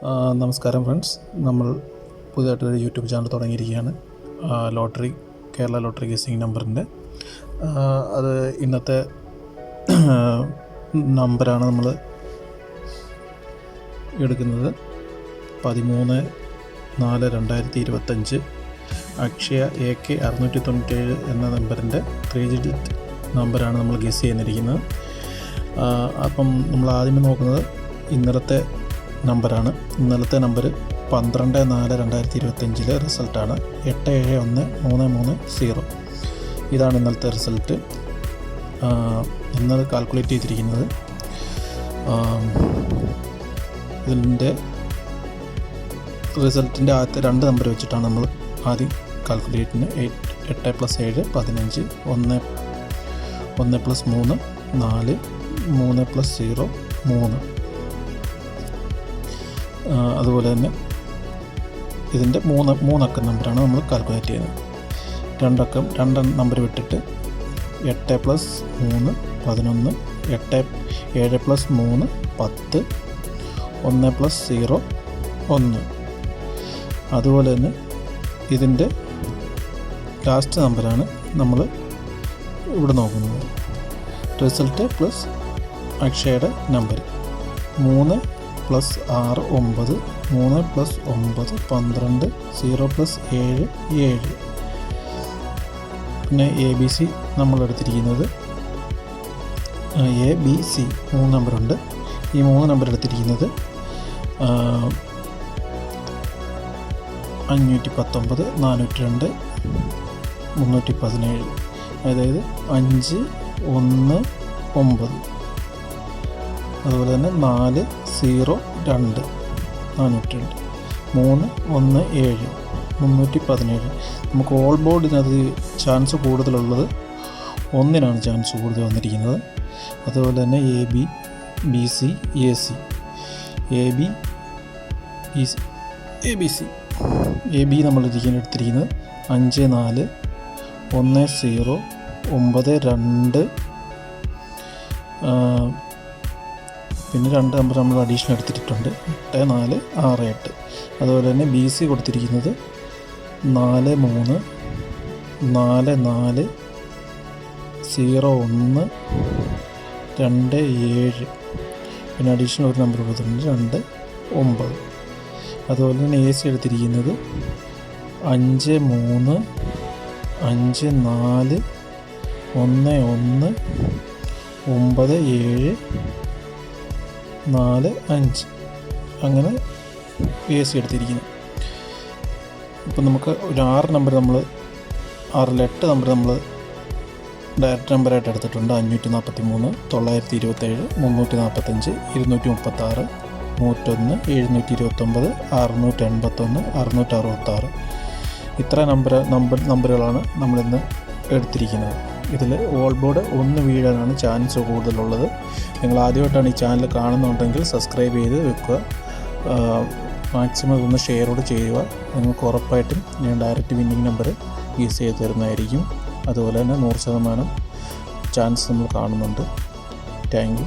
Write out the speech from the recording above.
നമസ്കാരം ഫ്രണ്ട്സ്, നമ്മൾ പുതിയതായിട്ടൊരു YouTube channel തുടങ്ങിയിരിക്കുകയാണ്. കേരള ലോട്ടറി ഗസ്സിങ് നമ്പറിൻ്റെ അത് ഇന്നത്തെ നമ്പറാണ് നമ്മൾ എടുക്കുന്നത്. 13/4/2025 അക്ഷയ AK 697 എന്ന നമ്പറിൻ്റെ 3 ഡിജിറ്റ് നമ്പറാണ് നമ്മൾ ഗസ് ചെയ്യുന്നിരിക്കുന്നത്. അപ്പം നമ്മൾ ആദ്യമേ നോക്കുന്നത് ഇന്നലത്തെ നമ്പറാണ്. ഇന്നലത്തെ നമ്പർ 12/4/2025 റിസൾട്ടാണ് 871330. ഇതാണ് ഇന്നലത്തെ റിസൾട്ട്. ഇന്നത് കാൽക്കുലേറ്റ് ചെയ്തിരിക്കുന്നത്. ഇതിൻ്റെ റിസൾട്ടിൻ്റെ ആദ്യത്തെ 2 നമ്പർ വെച്ചിട്ടാണ് നമ്മൾ ആദ്യം കാൽക്കുലേറ്റിന് 8 + 7 15, 1 + 3 4, 3 + 0 3. അതുപോലെ തന്നെ ഇതിൻ്റെ 3 അക്കം നമ്പറാണ് നമ്മൾ കാൽക്കുലേറ്റ് ചെയ്യുന്നത്. 2 നമ്പർ വിട്ടിട്ട് 8 + 3 11, 7 + 3 10, 1 + 0 1. അതുപോലെ തന്നെ ഇതിൻ്റെ ലാസ്റ്റ് നമ്പറാണ് നമ്മൾ ഇവിടെ നോക്കുന്നത്. റിസൾട്ട് പ്ലസ് അക്ഷയുടെ നമ്പർ 3 + 6 9, 3 + 9 12, 0 + 7 7. പിന്നെ ABC നമ്മൾ എടുത്തിരിക്കുന്നത് ABC 3 നമ്പറുണ്ട്. ഈ 3 നമ്പർ എടുത്തിരിക്കുന്നത് 519, 402, 317. അതായത് 5 1 9. അതുപോലെ തന്നെ 4 0 2 402, 3 1 7 317. നമുക്ക് ഓൾ ബോർഡിനത് ചാൻസ് കൂടുതലുള്ളത് 1-നാണ് ചാൻസ് കൂടുതൽ വന്നിരിക്കുന്നത്. അതുപോലെ തന്നെ AB BC AC ABC AB നമ്മൾ എടുത്തിരിക്കുന്നത് 5 4 1 0 9 2. പിന്നെ 2 നമ്പർ നമ്മൾ അഡീഷണൽ എടുത്തിട്ടുണ്ട് 8 4 6 8. അതുപോലെ തന്നെ BC കൊടുത്തിരിക്കുന്നത് 4 3 4 4 0 1 2 7. പിന്നെ അഡീഷണൽ ഒരു നമ്പർ കൊടുത്തിട്ടുണ്ട് 2 9. അതുപോലെ തന്നെ AC എടുത്തിരിക്കുന്നത് 5 3 5 4 1 1 9 7 4 5. അങ്ങനെ AC എടുത്തിരിക്കുന്നു. ഇപ്പം നമുക്ക് ഒരു 6 നമ്പർ 8 നമ്പർ നമ്മൾ ഡയറക്റ്റ് നമ്പറായിട്ട് എടുത്തിട്ടുണ്ട്. 543 927 345 236 101 729 681 666. ഇത്ര നമ്പറുകളാണ് നമ്മളിന്ന് എടുത്തിരിക്കുന്നത്. ഇതിൽ ഓൾ ബോർഡ് 1 വീഴാനാണ് ചാൻസ് കൂടുതലുള്ളത്. നിങ്ങൾ ആദ്യമായിട്ടാണ് ഈ ചാനൽ കാണുന്നുണ്ടെങ്കിൽ സബ്സ്ക്രൈബ് ചെയ്ത് വെക്കുക. മാക്സിമം ഇതൊന്ന് ഷെയറോട് ചെയ്യുക. നിങ്ങൾക്ക് ഉറപ്പായിട്ടും ഞാൻ ഡയറക്റ്റ് വിന്നിങ് നമ്പർ ഗസ് ചെയ്ത് തരുന്നതായിരിക്കും. അതുപോലെ തന്നെ 100% ചാൻസ് നമ്മൾ കാണുന്നുണ്ട്. Thank you.